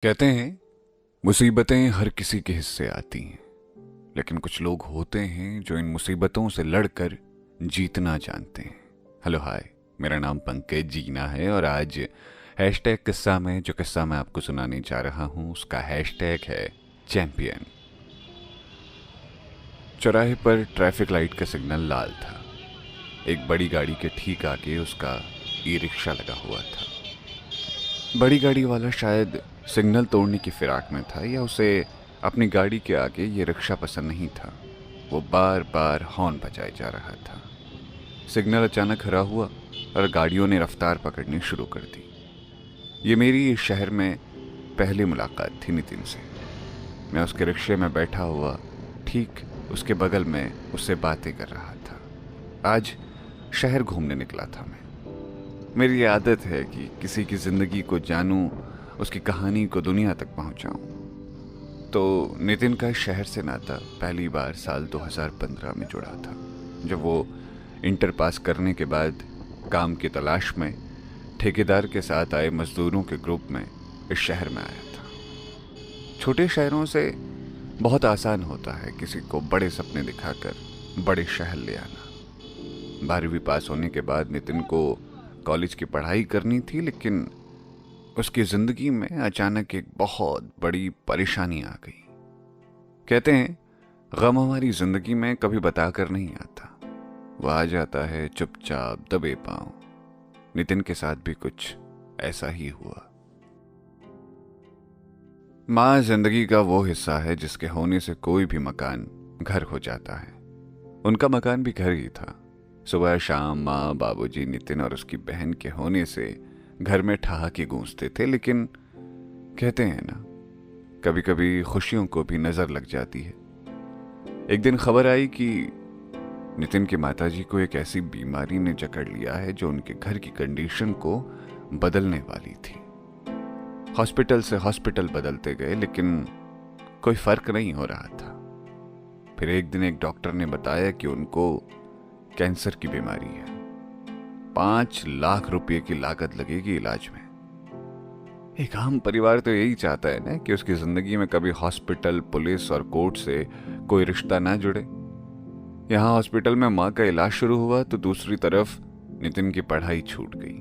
कहते हैं मुसीबतें हर किसी के हिस्से आती हैं, लेकिन कुछ लोग होते हैं जो इन मुसीबतों से लड़कर जीतना जानते हैं। हेलो हाय, मेरा नाम पंकज जीना है और आज हैशटैग किस्सा में जो किस्सा मैं आपको सुनाने जा रहा हूँ उसका हैशटैग है चैंपियन। चौराहे पर ट्रैफिक लाइट का सिग्नल लाल था। एक बड़ी गाड़ी के ठीक आगे उसका ई रिक्शा लगा हुआ था। बड़ी गाड़ी वाला शायद सिग्नल तोड़ने की फिराक में था या उसे अपनी गाड़ी के आगे ये रिक्शा पसंद नहीं था। वो बार बार हॉर्न बजाए जा रहा था। सिग्नल अचानक हरा हुआ और गाड़ियों ने रफ्तार पकड़नी शुरू कर दी। ये मेरी इस शहर में पहली मुलाकात थी नितिन से। मैं उसके रिक्शे में बैठा हुआ ठीक उसके बगल में उससे बातें कर रहा था। आज शहर घूमने निकला था मैं। मेरी आदत है कि किसी की ज़िंदगी को जानूं, उसकी कहानी को दुनिया तक पहुंचाऊं। तो नितिन का शहर से नाता पहली बार साल 2015 में जुड़ा था, जब वो इंटर पास करने के बाद काम की तलाश में ठेकेदार के साथ आए मजदूरों के ग्रुप में इस शहर में आया था। छोटे शहरों से बहुत आसान होता है किसी को बड़े सपने दिखाकर बड़े शहर ले आना। 12वीं पास होने के बाद नितिन को कॉलेज की पढ़ाई करनी थी, लेकिन उसकी जिंदगी में अचानक एक बहुत बड़ी परेशानी आ गई। कहते हैं गम हमारी जिंदगी में कभी बताकर नहीं आता, वह आ जाता है चुपचाप दबे पांव। नितिन के साथ भी कुछ ऐसा ही हुआ। माँ जिंदगी का वो हिस्सा है जिसके होने से कोई भी मकान घर हो जाता है। उनका मकान भी घर ही था। सुबह शाम माँ, बाबूजी, नितिन और उसकी बहन के होने से घर में ठहाके गूंजते थे। लेकिन कहते हैं ना, कभी कभी खुशियों को भी नजर लग जाती है। एक दिन खबर आई कि नितिन की माताजी को एक ऐसी बीमारी ने जकड़ लिया है जो उनके घर की कंडीशन को बदलने वाली थी। हॉस्पिटल से हॉस्पिटल बदलते गए, लेकिन कोई फर्क नहीं हो रहा था। फिर एक दिन एक डॉक्टर ने बताया कि उनको कैंसर की बीमारी है। 5 लाख रुपए की लागत लगेगी इलाज में। एक आम परिवार तो यही चाहता है ना कि उसकी जिंदगी में कभी हॉस्पिटल, पुलिस और कोर्ट से कोई रिश्ता ना जुड़े। यहां हॉस्पिटल में माँ का इलाज शुरू हुआ तो दूसरी तरफ नितिन की पढ़ाई छूट गई।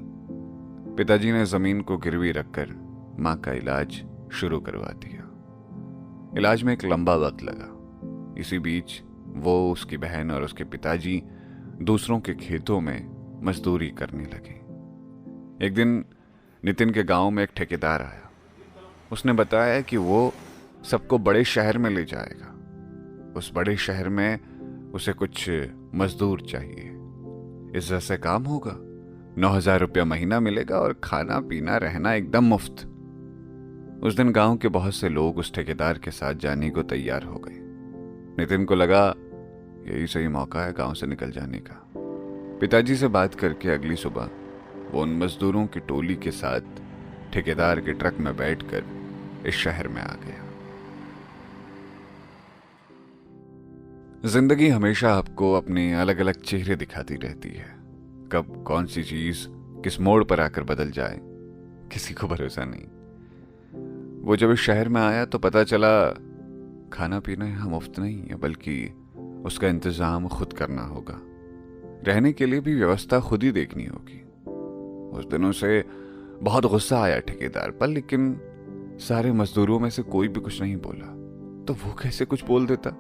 पिताजी ने जमीन को गिरवी रखकर माँ का इलाज शुरू करवा दिया। इलाज में एक लंबा वक्त लगा। इसी बीच वो, उसकी बहन और उसके पिताजी दूसरों के खेतों में मजदूरी करने लगे। एक दिन नितिन के गांव में एक ठेकेदार आया। उसने बताया कि वो सबको बड़े शहर में ले जाएगा। उस बड़े शहर में उसे कुछ मजदूर चाहिए। इस जैसे काम होगा, 9,000 रुपया महीना मिलेगा और खाना पीना रहना एकदम मुफ्त। उस दिन गांव के बहुत से लोग उस ठेकेदार के साथ जाने को तैयार हो गए। नितिन को लगा यही सही मौका है गांव से निकल जाने का। पिताजी से बात करके अगली सुबह वो उन मजदूरों की टोली के साथ ठेकेदार के ट्रक में बैठकर इस शहर में आ गया। जिंदगी हमेशा आपको अपने अलग अलग चेहरे दिखाती रहती है। कब कौन सी चीज किस मोड़ पर आकर बदल जाए, किसी को भरोसा नहीं। वो जब इस शहर में आया तो पता चला खाना पीना यहाँ मुफ्त नहीं है, बल्कि उसका इंतजाम खुद करना होगा। रहने के लिए भी व्यवस्था खुद ही देखनी होगी। उस दिनों से बहुत गुस्सा आया ठेकेदार पर, लेकिन सारे मजदूरों में से कोई भी कुछ नहीं बोला। तो वो कैसे कुछ बोल देता।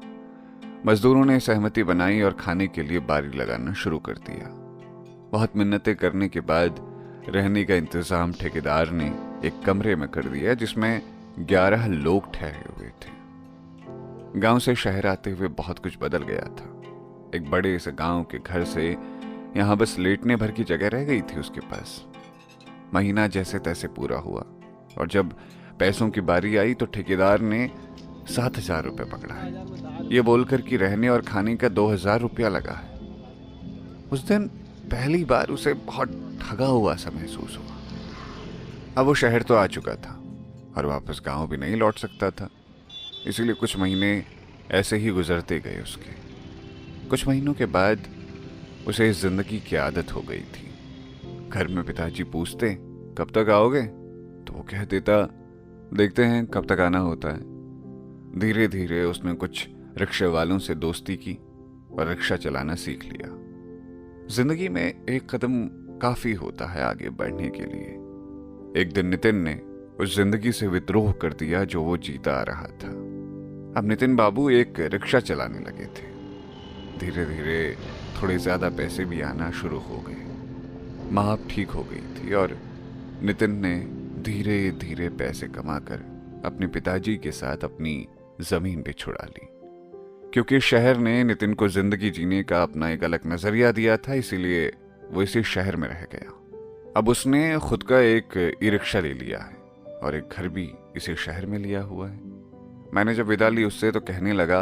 मजदूरों ने सहमति बनाई और खाने के लिए बारी लगाना शुरू कर दिया। बहुत मिन्नतें करने के बाद रहने का इंतजाम ठेकेदार ने एक कमरे में कर दिया जिसमें 11 लोग ठहरे हुए थे। गांव से शहर आते हुए बहुत कुछ बदल गया था। एक बड़े से गांव के घर से यहां बस लेटने भर की जगह रह गई थी उसके पास। महीना जैसे तैसे पूरा हुआ और जब पैसों की बारी आई तो ठेकेदार ने 7,000 रुपये पकड़ा है, ये बोलकर कि रहने और खाने का 2,000 रुपया लगा है। उस दिन पहली बार उसे बहुत ठगा हुआ सा महसूस हुआ। अब वो शहर तो आ चुका था और वापस गांव भी नहीं लौट सकता था, इसीलिए कुछ महीने ऐसे ही गुजरते गए उसके। कुछ महीनों के बाद उसे इस जिंदगी की आदत हो गई थी। घर में पिताजी पूछते कब तक आओगे, तो वो कह देता देखते हैं कब तक आना होता है। धीरे धीरे उसने कुछ रिक्शे वालों से दोस्ती की और रिक्शा चलाना सीख लिया। जिंदगी में एक कदम काफी होता है आगे बढ़ने के लिए। एक दिन नितिन ने उस जिंदगी से विद्रोह कर दिया जो वो जीता आ रहा था। अब नितिन बाबू एक रिक्शा चलाने लगे थे। धीरे धीरे थोड़े ज्यादा पैसे भी आना शुरू हो गए। माँ अब ठीक हो गई थी और नितिन ने धीरे धीरे पैसे कमाकर अपने पिताजी के साथ अपनी जमीन भी छुड़ा ली। क्योंकि शहर ने नितिन को जिंदगी जीने का अपना एक अलग नजरिया दिया था, इसीलिए वो इसी शहर में रह गया। अब उसने खुद का एक ई रिक्शा ले लिया है और एक घर भी इसी शहर में लिया हुआ है। मैंने जब विदा ली उससे तो कहने लगा,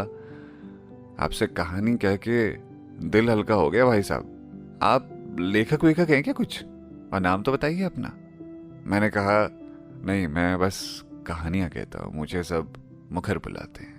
आपसे कहानी कह के दिल हल्का हो गया भाई साहब। आप लेखक वेखक हैं क्या कुछ? और नाम तो बताइए अपना। मैंने कहा, नहीं, मैं बस कहानियां कहता हूँ, मुझे सब मुखर बुलाते हैं।